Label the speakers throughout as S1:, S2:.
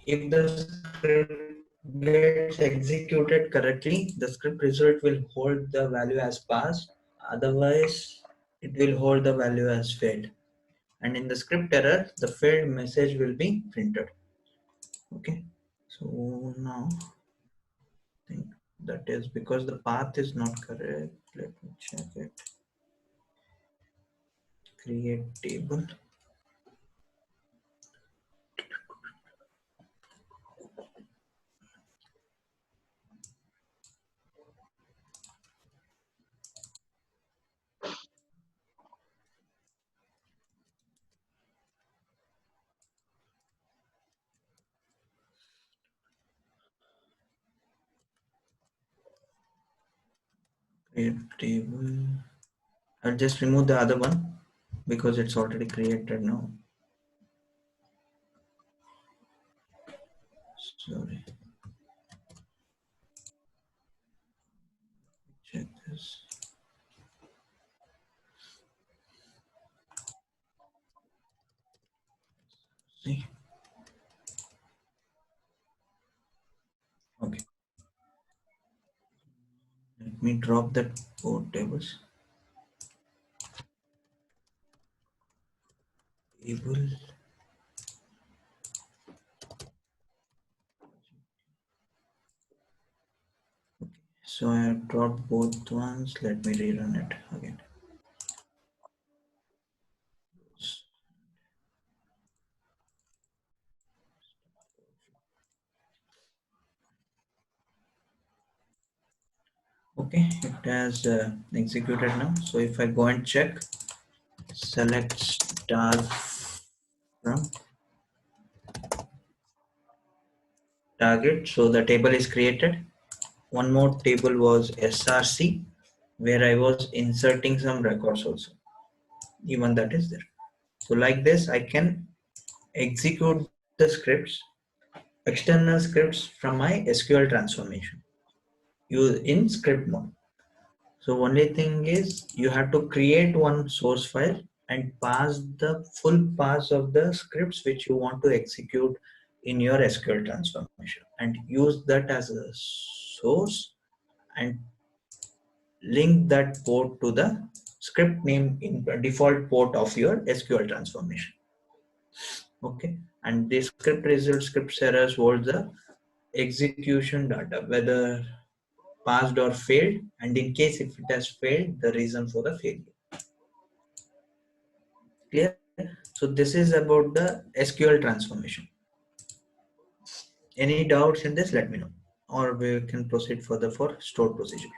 S1: If the script gets executed correctly, the script result will hold the value as passed. Otherwise, it will hold the value as failed. And in the script error, the failed message will be printed. Okay. So now, I think that is because the path is not correct. Let me check it. Create table. Create table. I'll just remove the other one because it's already created now. Sorry. Check this. See. Okay. Let me drop that port tables. Table. So I have dropped both ones. Let me rerun it again. Okay, it has executed now. So if I go and check, select star from target. So the table is created. One more table was SRC, where I was inserting some records also. Even that is there. So like this, I can execute the scripts, external scripts from my SQL transformation use in script mode. So only thing is you have to create one source file and pass the full pass of the scripts which you want to execute in your SQL transformation and use that as a source and link that port to the script name in the default port of your SQL transformation. Okay, and the script result script errors hold the execution data whether passed or failed, and in case if it has failed, the reason for the failure. Clear? So this is about the SQL transformation. Any doubts in this, let me know, or we can proceed further for stored procedure.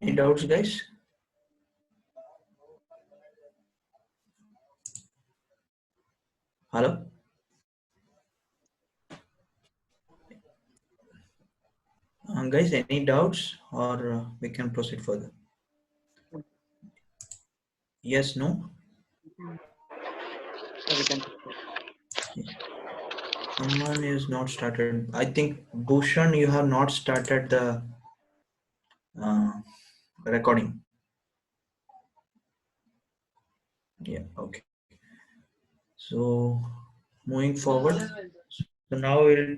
S1: Any doubts, guys? Hello? Guys, any doubts, or we can proceed further? Yes, no? Someone is not started. I think Bhushan, you have not started the uh, recording. Yeah, okay. So moving forward, so now we'll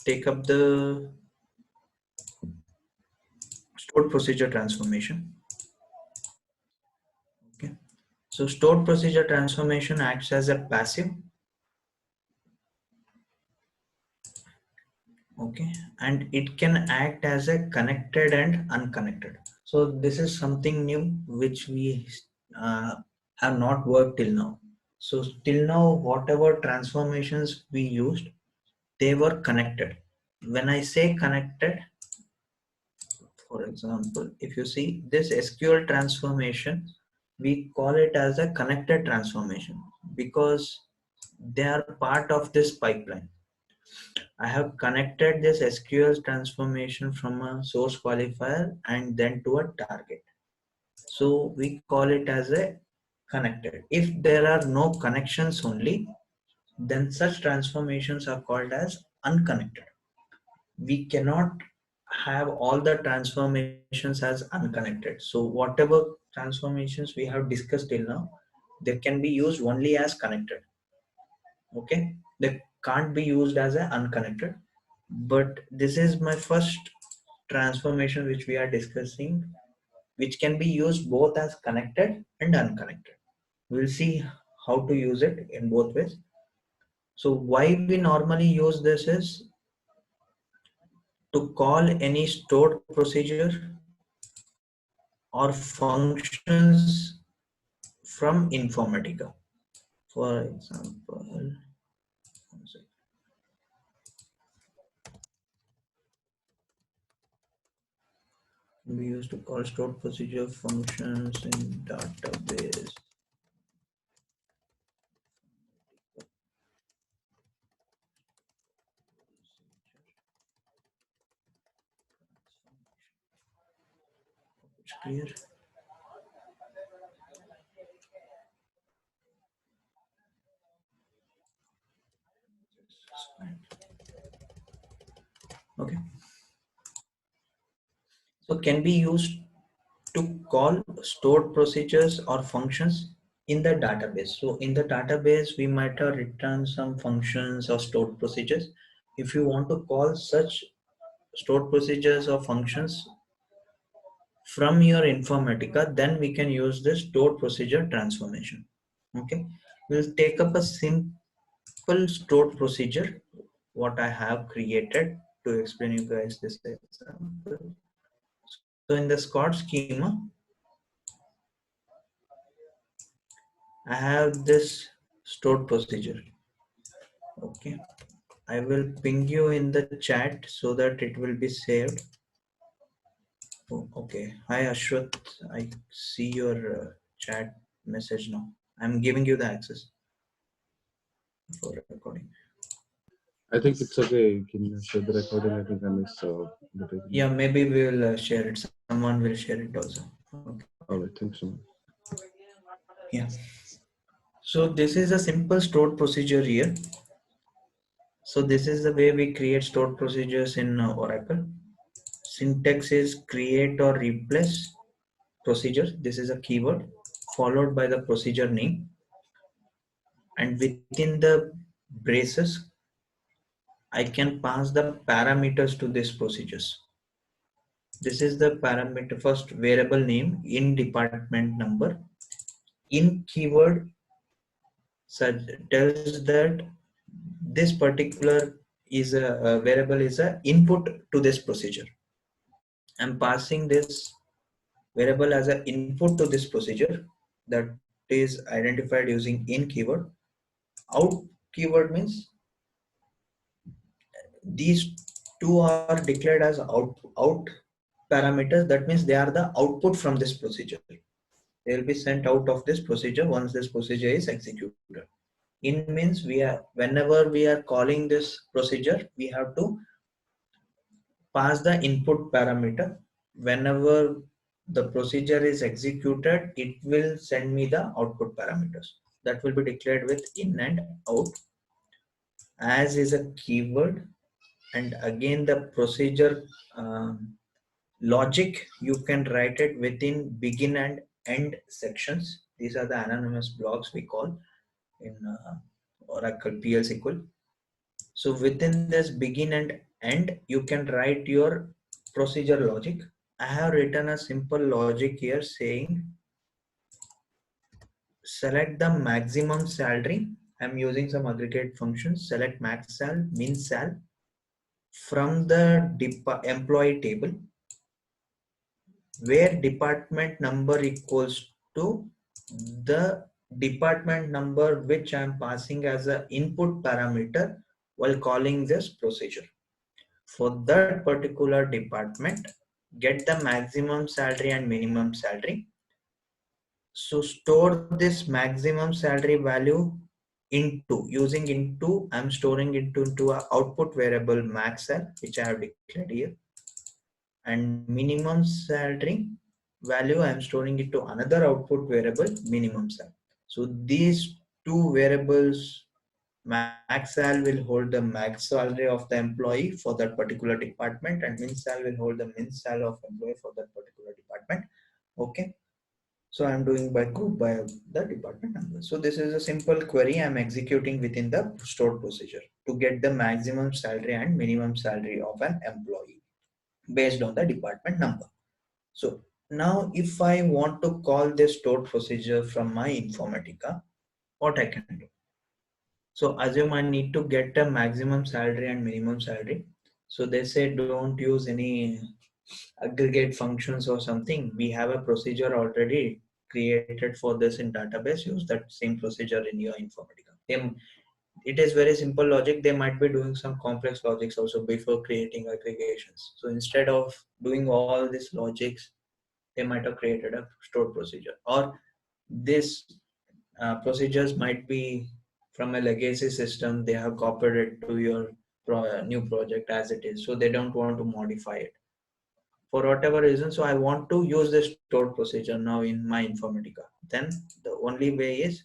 S1: take up the stored procedure transformation. Okay. So stored procedure transformation acts as a passive. Okay, and it can act as a connected and unconnected. So this is something new which we uh, have not worked till now. So till now, whatever transformations we used, they were connected. When I say connected, for example, if you see this SQL transformation, we call it as a connected transformation because they are part of this pipeline. I have connected this SQL transformation from a source qualifier and then to a target. So we call it as a connected. If there are no connections only, then such transformations are called as unconnected. We cannot have all the transformations as unconnected. So whatever transformations we have discussed till now, they can be used only as connected. Okay, they can't be used as a unconnected. But this is my first transformation which we are discussing, which can be used both as connected and unconnected. We'll see how to use it in both ways. So why we normally use this is to call any stored procedure or functions from Informatica. For example, we used to call stored procedure functions in database. It's clear. Okay. So can be used to call stored procedures or functions in the database. So in the database, we might have written some functions or stored procedures. If you want to call such stored procedures or functions from your Informatica, then we can use this stored procedure transformation. Okay, we'll take up a simple stored procedure, what I have created to explain you guys this example. So in the Scott schema, I have this stored procedure. Okay, I will ping you in the chat so that it will be saved. Oh, okay. Hi Ashwath, I see your chat message now. I'm giving you the access for recording.
S2: I think it's okay. You can share the recording. I think I missed the beginning.
S1: Yeah, maybe we will share it. Someone will share it also. Okay.
S2: All right, thanks so much.
S1: Yeah. So this is a simple stored procedure here. So this is the way we create stored procedures in Oracle. Syntax is create or replace procedure. This is a keyword followed by the procedure name, and within the braces I can pass the parameters to these procedures. This is the parameter. First variable name, in department number, in keyword tells that this particular is a variable is a input to this procedure. I'm passing this variable as an input to this procedure that is identified using in keyword. Out keyword means these two are declared as out parameters. That means they are the output from this procedure. They will be sent out of this procedure once this procedure is executed. In means we are, whenever we are calling this procedure, we have to pass the input parameter. Whenever the procedure is executed, it will send me the output parameters that will be declared with in and out. As is a keyword, and again the procedure logic, you can write it within begin and end sections. These are the anonymous blocks we call in Oracle PL SQL. So within this begin and end, you can write your procedure logic. I have written a simple logic here saying select the maximum salary. I'm using some aggregate functions. Select max sal, min sal from the employee table, where department number equals to the department number which I'm passing as an input parameter while calling this procedure. For that particular department, get the maximum salary and minimum salary. So store this maximum salary value into, using into, I'm storing it into a output variable max sal, which I have declared here, and minimum salary value I am storing it to another output variable minimum sal. So these two variables max sal will hold the max salary of the employee for that particular department, and min sal will hold the min sal of employee for that particular department. Okay, so I'm doing by group by the department number. So this is a simple query I'm executing within the stored procedure to get the maximum salary and minimum salary of an employee based on the department number. So now if I want to call this stored procedure from my Informatica, what I can do? So assume I need to get a maximum salary and minimum salary. So they say don't use any aggregate functions or something. We have a procedure already created for this in database. Use that same procedure in your Informatica. It is very simple logic. They might be doing some complex logics also before creating aggregations. So instead of doing all these logics, they might have created a stored procedure, or this procedures might be from a legacy system. They have copied it to your new project as it is, so they don't want to modify it for whatever reason. So I want to use this stored procedure now in my Informatica. Then the only way is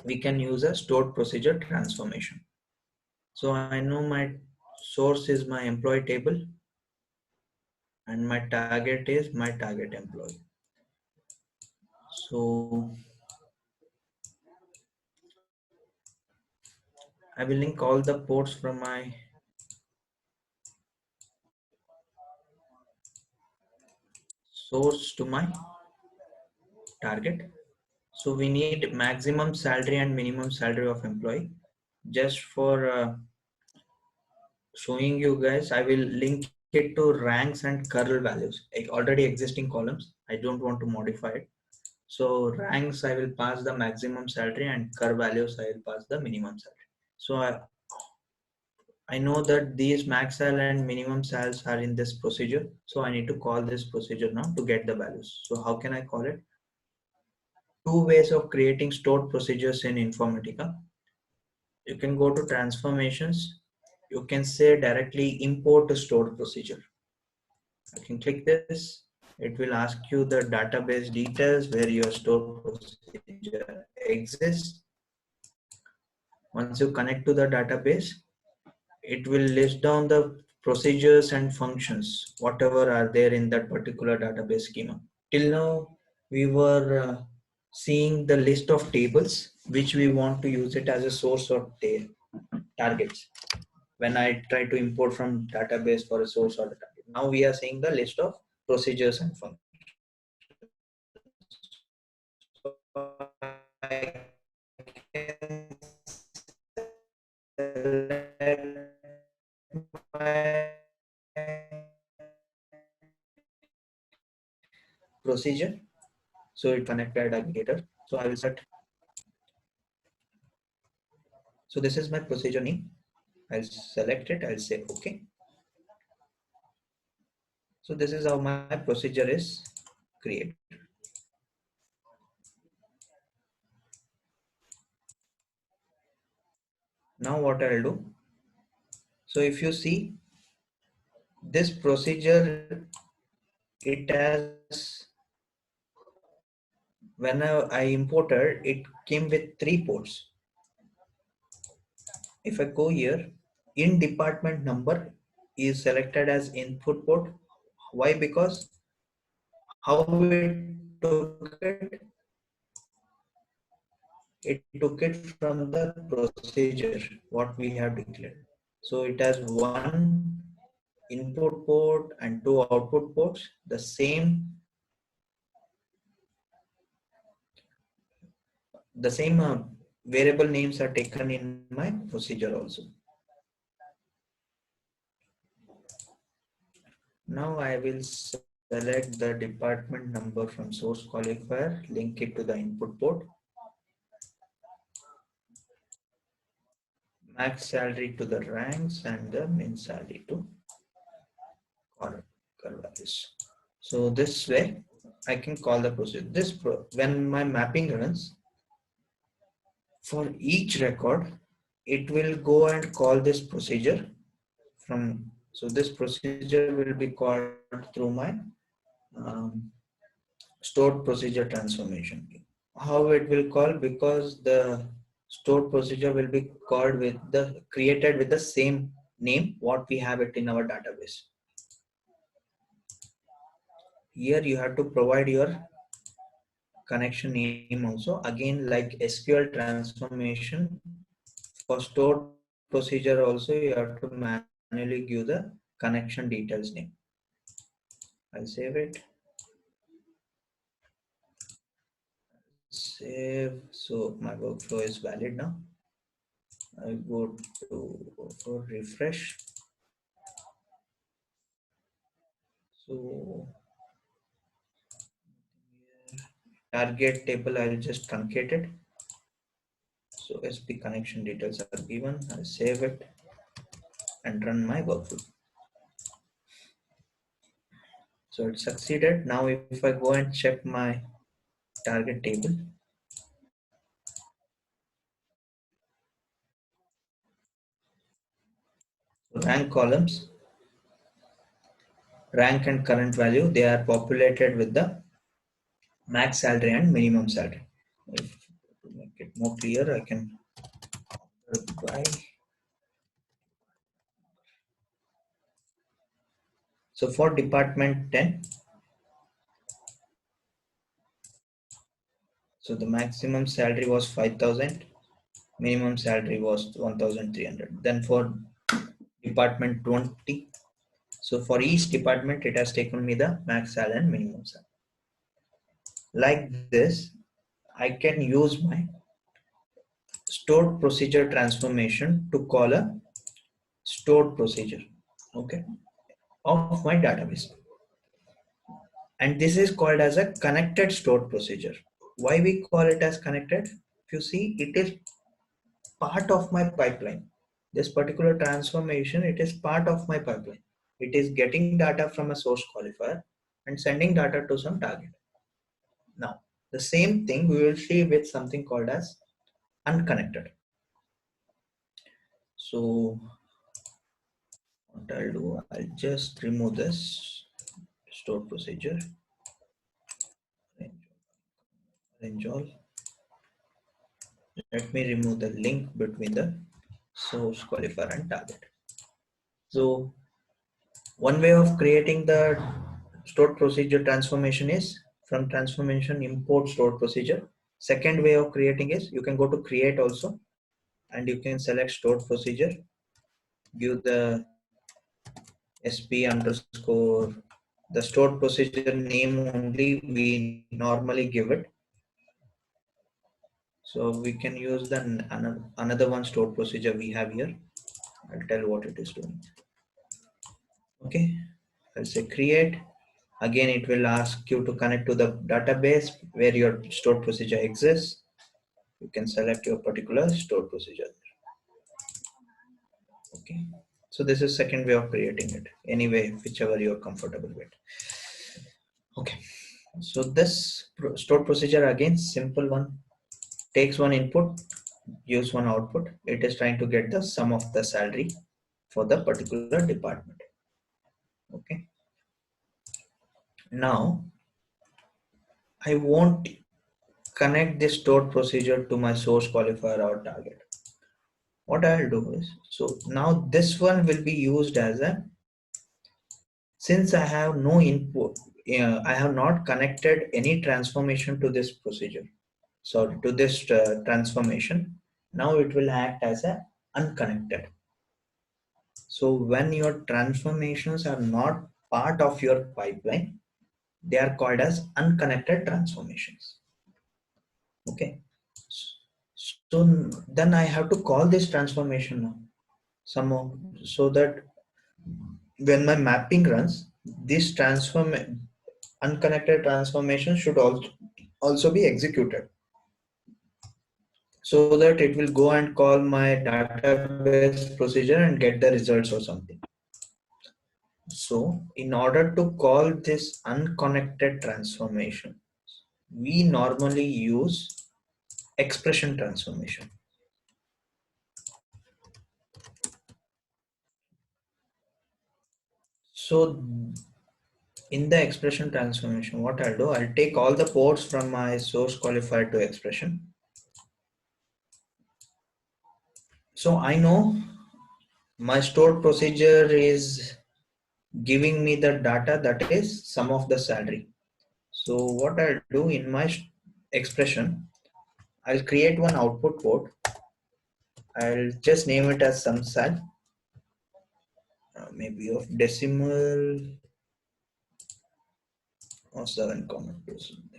S1: we can use a stored procedure transformation. So I know my source is my employee table and my target is my target employee. So I will link all the ports from my source to my target. So we need maximum salary and minimum salary of employee. Just for showing you guys, I will link it to ranks and curl values, like already existing columns. I don't want to modify it. So ranks, I will pass the maximum salary, and curl values, I will pass the minimum salary. So I know that these max sal and minimum sals are in this procedure. So I need to call this procedure now to get the values. So how can I call it? Two ways of creating stored procedures in Informatica. You can go to transformations. You can say directly import a stored procedure. I can click this. It will ask you the database details where your stored procedure exists. Once you connect to the database, it will list down the procedures and functions, whatever are there in that particular database schema. Till now, we were seeing the list of tables, which we want to use it as a source of targets. When I try to import from database for a source or a target. Now we are seeing the list of procedures and functions. So I can select my procedure. So it connected aggregator. So I will set. So this is my procedure name. I'll select it. I'll say OK. So this is how my procedure is created. Now what I'll do. So if you see this procedure, it has, when I imported, it came with 3 ports. If I go here, in department number is selected as input port. Why? Because how it took it from the procedure what we have declared. So it has 1 input port and 2 output ports. The same variable names are taken in my procedure also. Now I will select the department number from source qualifier, link it to the input port, max salary to the ranks, and the min salary to column values. So this way I can call the procedure. When my mapping runs, for each record, it will go and call this procedure from. So this procedure will be called through my stored procedure transformation. How it will call? Because the stored procedure will be called with the created with the same name what we have it in our database. Here you have to provide your connection name also. Again, like SQL transformation, for stored procedure also you have to manually give the connection details name. I'll save it. Save. So my workflow is valid now. I go to for refresh. So target table, I'll just truncate it. So SP connection details are given. I'll save it and run my workflow. So it succeeded. Now if I go and check my target table, rank columns, rank and current value, they are populated with the max salary and minimum salary. If to make it more clear, I can by. So for department 10, so the maximum salary was 5,000, minimum salary was 1,300. Then for department 20, so for each department, it has taken me the max salary and minimum salary. Like this, I can use my stored procedure transformation to call a stored procedure, okay, of my database. And this is called as a connected stored procedure. Why we call it as connected? If you see, it is part of my pipeline. This particular transformation, it is part of my pipeline. It is getting data from a source qualifier and sending data to some target. Now, the same thing we will see with something called as unconnected. So what I'll do, I'll just remove this stored procedure, arrange all. Let me remove the link between the source qualifier and target. So one way of creating the stored procedure transformation is from transformation import stored procedure. Second way of creating is you can go to create also and you can select stored procedure, give the SP underscore, the stored procedure name only we normally give it. So we can use the another one stored procedure we have here. I'll tell what it is doing. Okay, I'll say create. Again, it will ask you to connect to the database where your stored procedure exists. You can select your particular stored procedure. Okay, so this is second way of creating it. Anyway, whichever you're comfortable with. Okay, so this stored procedure, again, simple one, takes one input, gives one output. It is trying to get the sum of the salary for the particular department. Okay, now I won't connect this stored procedure to my source qualifier or target. What I'll do is, so now this one will be used as a, since I have no input, I have not connected any transformation to this procedure, sorry, to this transformation. Now it will act as a unconnected. So when your transformations are not part of your pipeline, they are called as unconnected transformations. Okay. So then I have to call this transformation now somehow, so that when my mapping runs, this unconnected transformation should also be executed, so that it will go and call my database procedure and get the results or something. So in order to call this unconnected transformation, we normally use expression transformation. So in the expression transformation, what I'll do, I'll take all the ports from my source qualifier to expression. So I know my stored procedure is giving me the data that is sum of the salary. So what I'll do in my expression, I'll create one output port. I'll just name it as sum sal, maybe of decimal or 7.2 something.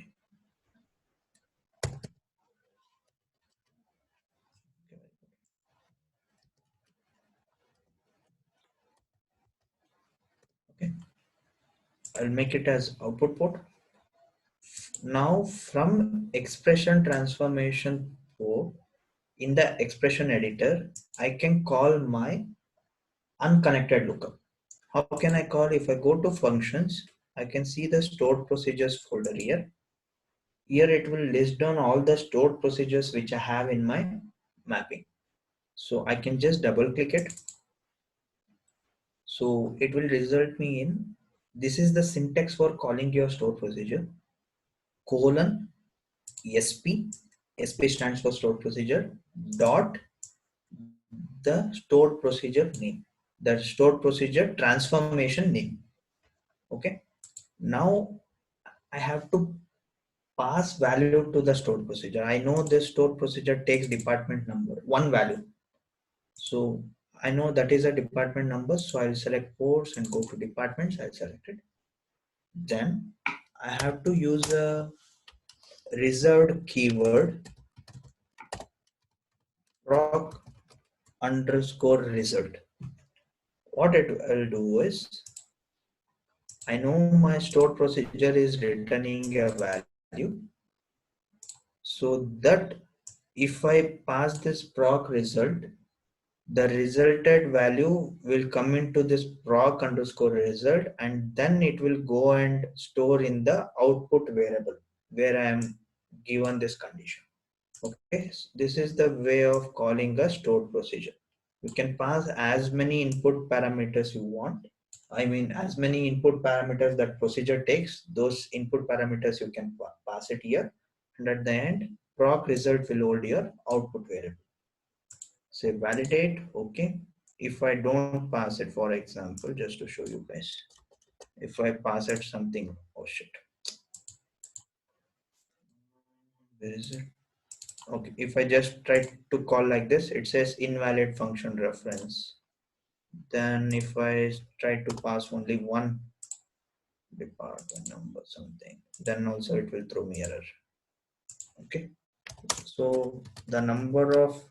S1: Okay, I'll make it as output port. Now from expression transformation port in the expression editor, I can call my unconnected lookup. How can I call? If I go to functions, I can see the stored procedures folder here. Here it will list down all the stored procedures which I have in my mapping. So I can just double click it. So it will result me in, this is the syntax for calling your stored procedure, colon SP, SP stands for stored procedure, dot the stored procedure name, the stored procedure transformation name. Okay, now I have to pass value to the stored procedure. I know this stored procedure takes department number, one value. So I know that is a department number. So I'll select ports and go to departments. I'll select it. Then I have to use a reserved keyword proc underscore result. What it will do is, I know my stored procedure is returning a value. So that if I pass this proc result, the resulted value will come into this proc underscore result, and then it will go and store in the output variable where I am given this condition. Okay, so this is the way of calling a stored procedure. You can pass as many input parameters you want. I mean, as many input parameters that procedure takes, those input parameters you can pass it here, and at the end proc result will hold your output variable. Say validate. Okay, if I don't pass it, for example, just to show you guys, if I pass it something, oh shit, where is it? Okay, if I just try to call like this, it says invalid function reference. Then if I try to pass only one department number something, then also it will throw me error. Okay, so the number of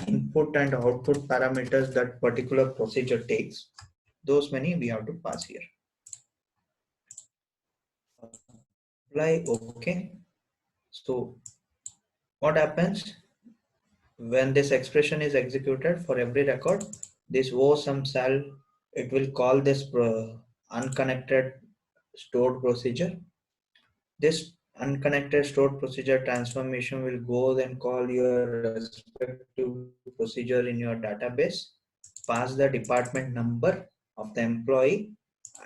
S1: input and output parameters that particular procedure takes, those many we have to pass here. Apply. Okay, so what happens when this expression is executed? For every record, this o sum sal, it will call this unconnected stored procedure. This unconnected stored procedure transformation will go then call your respective procedure in your database, pass the department number of the employee,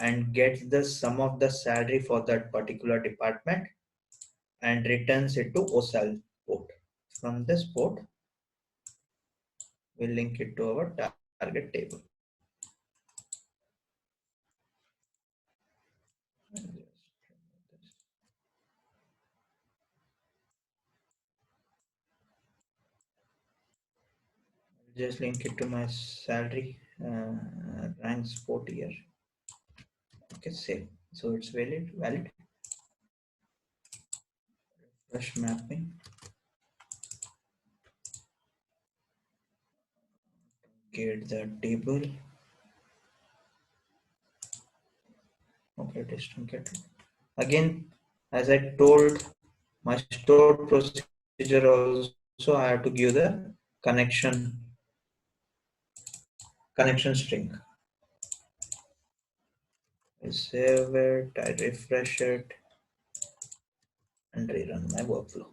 S1: and gets the sum of the salary for that particular department and returns it to OSAL port. From this port, we'll link it to our target table. Just link it to my salary ranks port here. Okay, save. So it's valid. Refresh mapping. Get the table. Okay, it is truncated. Again, as I told, my stored procedure also I have to give the connection string. I save it, I refresh it, and rerun my workflow.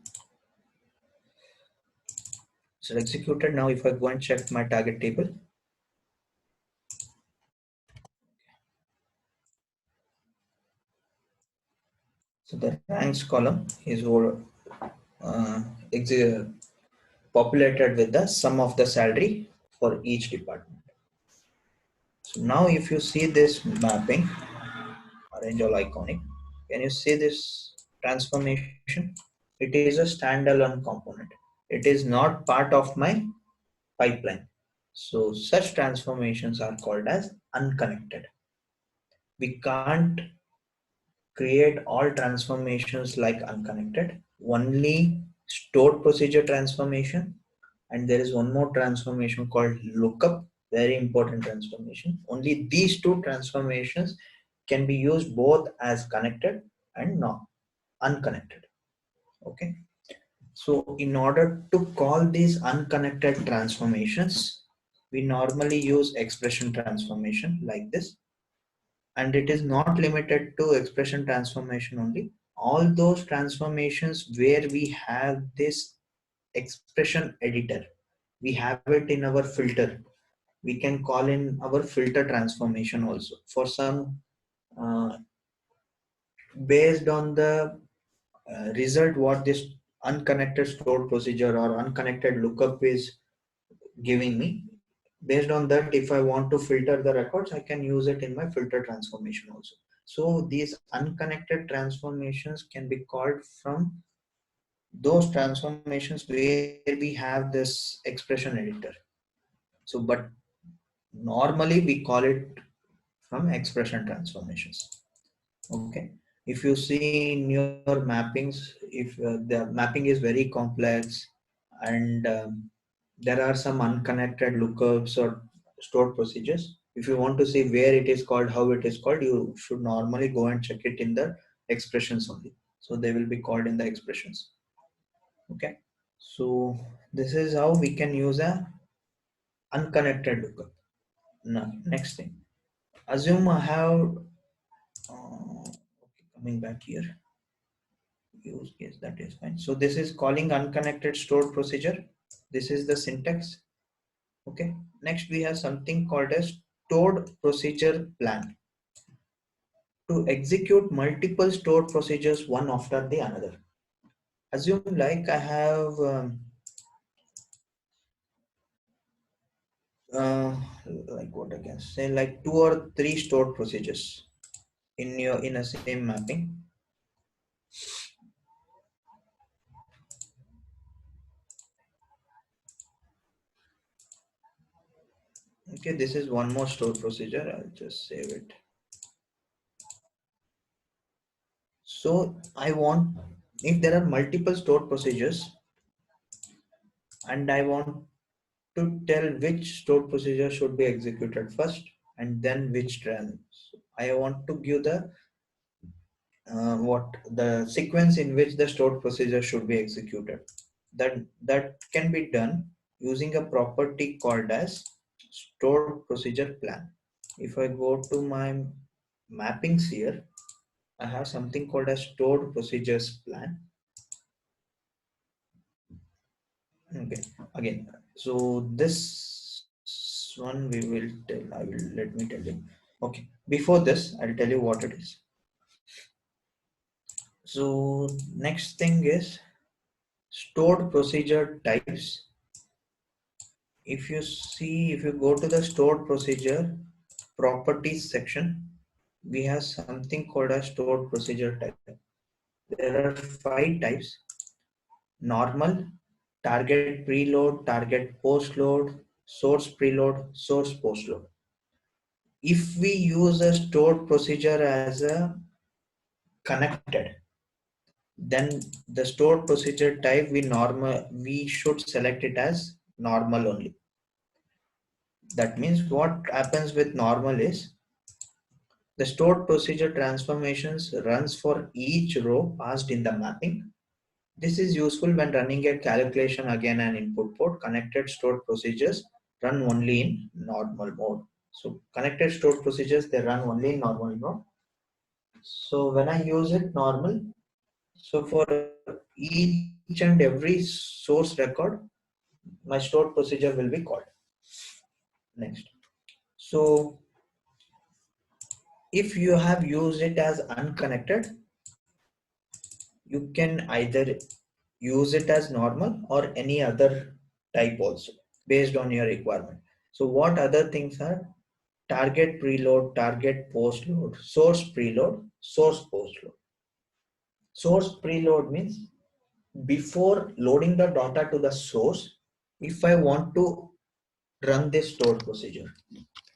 S1: So executed. Now if I go and check my target table, so the ranks column is uh, populated with the sum of the salary for each department. So now if you see this mapping, arrange all iconic, can you see this transformation? It is a standalone component. It is not part of my pipeline. So such transformations are called as unconnected. We can't create all transformations like unconnected, only stored procedure transformation, and there is one more transformation called lookup, very important transformation. Only these two transformations can be used both as connected and not unconnected. Okay, so in order to call these unconnected transformations, we normally use expression transformation like this, and it is not limited to expression transformation only. All those transformations where we have this expression editor, we have it in our filter. We can call in our filter transformation also for some uh, based on the result what this unconnected stored procedure or unconnected lookup is giving me. Based on that, if I want to filter the records, I can use it in my filter transformation also. So these unconnected transformations can be called from those transformations where we have this expression editor. So, but normally we call it from expression transformations. Okay. If you see in your mappings, if the mapping is very complex and there are some unconnected lookups or stored procedures, if you want to see where it is called, how it is called, you should normally go and check it in the expressions only. So they will be called in the expressions. Okay. So this is how we can use a unconnected lookup. Now, next thing, assume I have, okay, coming back here, use case, that is fine. So this is calling unconnected stored procedure. This is the syntax. Okay. Next we have something called as stored procedure plan to execute multiple stored procedures one after the another. Assume like I have uh, like what I can say, like 2 or 3 stored procedures in a same mapping. Okay, this is one more stored procedure. I'll just save it. So I want, if there are multiple stored procedures and I want to tell which stored procedure should be executed first and then which trans. I want to give the what the sequence in which the stored procedure should be executed. That can be done using a property called as stored procedure plan. If I go to my mappings here, I have something called as stored procedures plan. Okay, again, so this one we will tell, I will, let me tell you. Okay, before this, I'll tell you what it is. So next thing is stored procedure types. If you see, if you go to the stored procedure properties section, we have something called a stored procedure type. There are 5 types: normal, target preload, target postload, source preload, source postload. If we use a stored procedure as a connected, then the stored procedure type we should select it as normal only. That means what happens with normal is the stored procedure transformations runs for each row passed in the mapping. This is useful when running a calculation again and input port. Connected stored procedures run only in normal mode. So connected stored procedures, they run only in normal mode. So when I use it normal, so for each and every source record, my stored procedure will be called. Next. So if you have used it as unconnected, you can either use it as normal or any other type also based on your requirement. So what other things are? Target preload, target postload, source preload, source postload. Source preload means before loading the data to the source, if I want to run this stored procedure,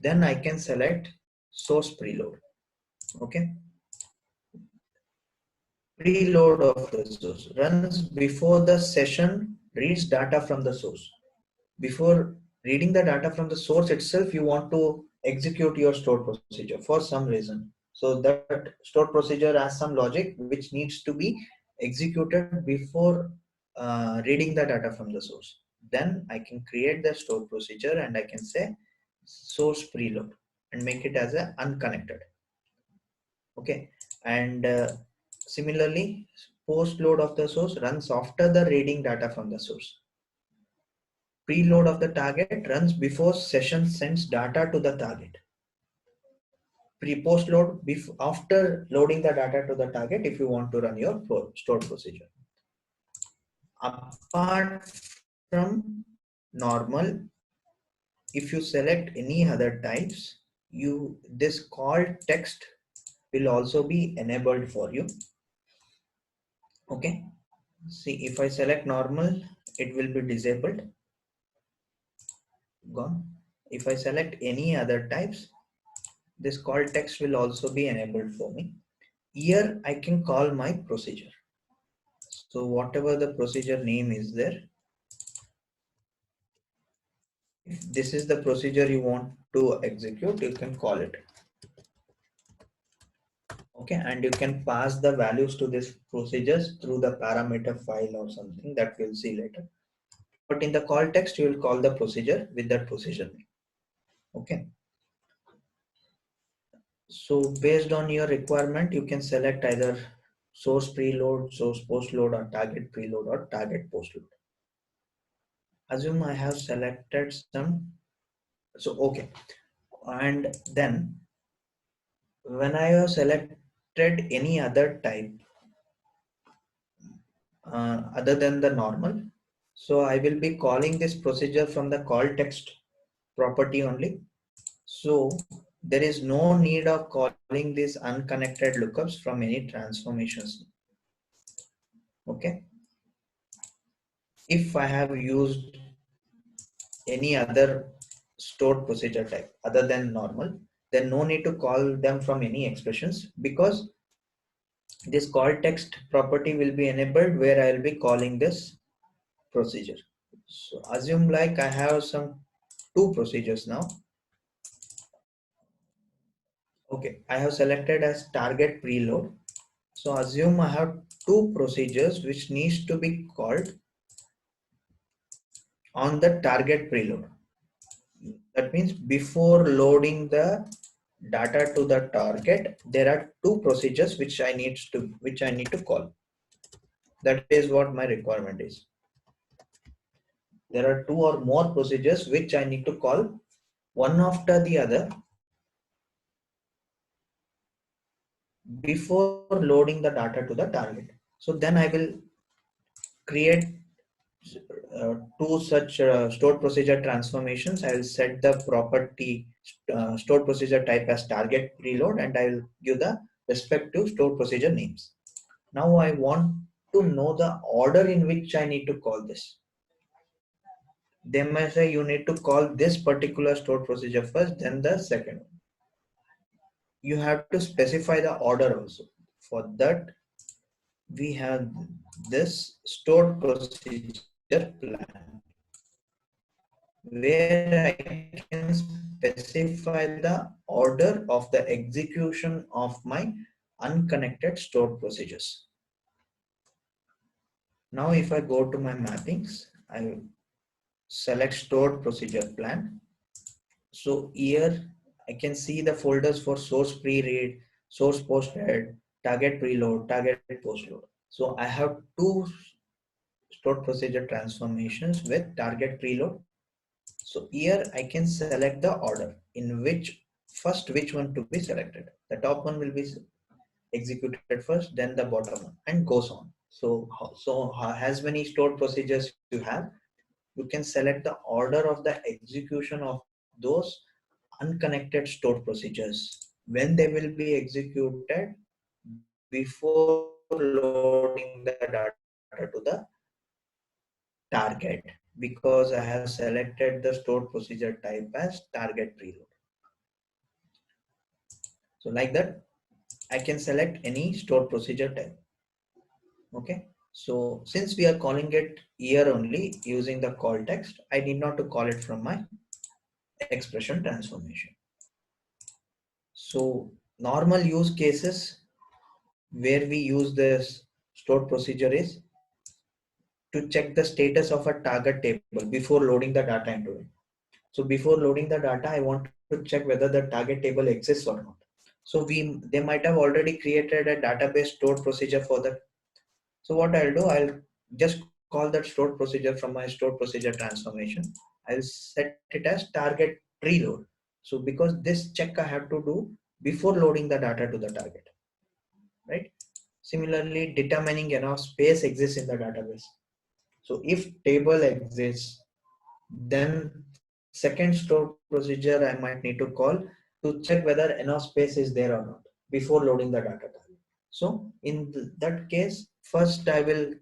S1: then I can select source preload. Okay. Preload of the source runs before the session reads data from the source. Before reading the data from the source itself, you want to execute your stored procedure for some reason. So that stored procedure has some logic which needs to be executed before reading the data from the source. Then I can create the stored procedure and I can say source preload and make it as a unconnected. Okay, and similarly, post load of the source runs after the reading data from the source. Preload of the target runs before session sends data to the target. Pre-post load after loading the data to the target if you want to run your stored procedure. Apart from normal, if you select any other types, this call text will also be enabled for you. Okay. See, if I select normal, it will be disabled. Gone. If I select any other types, this call text will also be enabled for me. Here I can call my procedure. So whatever the procedure name is there, if this is the procedure you want to execute, you can call it. Okay, and you can pass the values to these procedures through the parameter file or something that we'll see later. But in the call text, you will call the procedure with that procedure name. Okay. So based on your requirement, you can select either source preload, source postload, or target preload or target postload. Assume I have selected some. So okay, and then when I have selected any other type other than the normal, so I will be calling this procedure from the call text property only. So there is no need of calling these unconnected lookups from any transformations. Okay. If I have used any other stored procedure type other than normal, then no need to call them from any expressions, because this call text property will be enabled where I will be calling this procedure. So assume like I have some two procedures now. Okay, I have selected as target preload. So assume I have two procedures which needs to be called on the target preload. That means before loading the data to the target, there are two procedures which I need to call. That is what my requirement is. There are two or more procedures which I need to call one after the other before loading the data to the target. So then I will create two such stored procedure transformations. I will set the property stored procedure type as target preload, and I will give the respective stored procedure names. Now I want to know the order in which I need to call this. They may say you need to call this particular stored procedure first, then the second one. You have to specify the order also. For that, we have this stored procedure plan, where I can specify the order of the execution of my unconnected stored procedures. Now if I go to my mappings, I will select stored procedure plan. So here I can see the folders for source pre-read, source post-read, target preload, target post-load. So I have two stored procedure transformations with target preload. So here I can select the order in which one to be selected. The top one will be executed first, then the bottom one, and goes on. So as many stored procedures you have, you can select the order of the execution of those unconnected stored procedures when they will be executed before loading the data to the target, because I have selected the stored procedure type as target preload. So like that, I can select any stored procedure type. Okay. So since we are calling it here only using the call text, I need not to call it from my expression transformation. So normal use cases where we use this stored procedure is to check the status of a target table before loading the data into it. So before loading the data, I want to check whether the target table exists or not. So they might have already created a database stored procedure for that. So what I'll do, I'll just call that stored procedure from my stored procedure transformation. I'll set it as target preload. So because this check I have to do before loading the data to the target, right? Similarly, determining enough space exists in the database. So if table exists, then second stored procedure I might need to call to check whether enough space is there or not before loading the data target. So in that case, first I will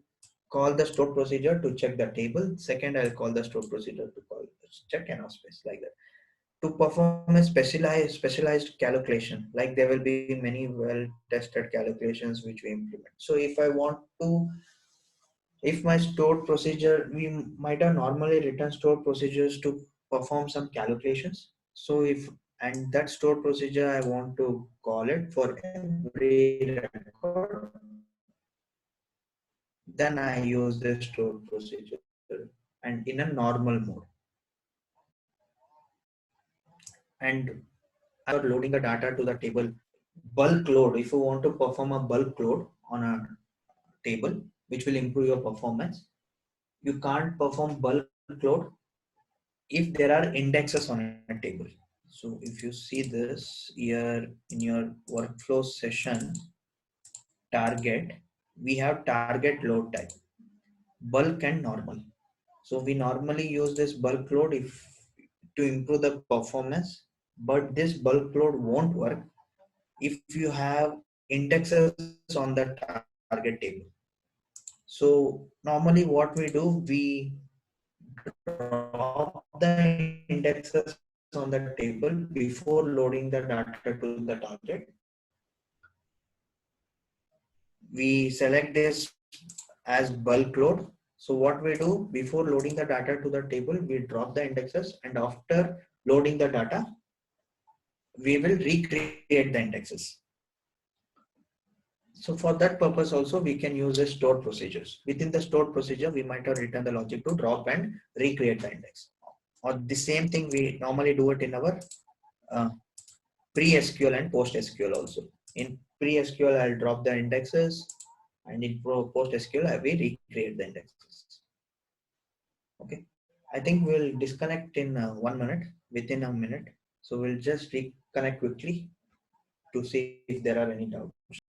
S1: call the stored procedure to check the table. Second, I'll call the stored procedure to check enough space, like that. To perform a specialized calculation, like there will be many well tested calculations which we implement. So if I want to, if my stored procedure, we might have normally written stored procedures to perform some calculations. So if, and that stored procedure I want to call it for every record, then I use this stored procedure and in a normal mode. And after loading the data to the table, bulk load, if you want to perform a bulk load on a table which will improve your performance, you can't perform bulk load if there are indexes on a table. So if you see this here in your workflow session target, we have target load type, bulk and normal. So we normally use this bulk load if to improve the performance, but this bulk load won't work if you have indexes on the target table. So normally what we do, we drop the indexes on the table before loading the data to the target. We select this as bulk load. So what we do, before loading the data to the table, we drop the indexes, and after loading the data, we will recreate the indexes. So for that purpose also, we can use the stored procedures. Within the stored procedure, we might have written the logic to drop and recreate the index. Or the same thing we normally do it in our uh, pre-SQL and post-SQL also. In pre-SQL, I'll drop the indexes, and in post-SQL, I will recreate the indexes. Okay, I think we'll disconnect in 1 minute, within a minute. So we'll just reconnect quickly to see if there are any doubts.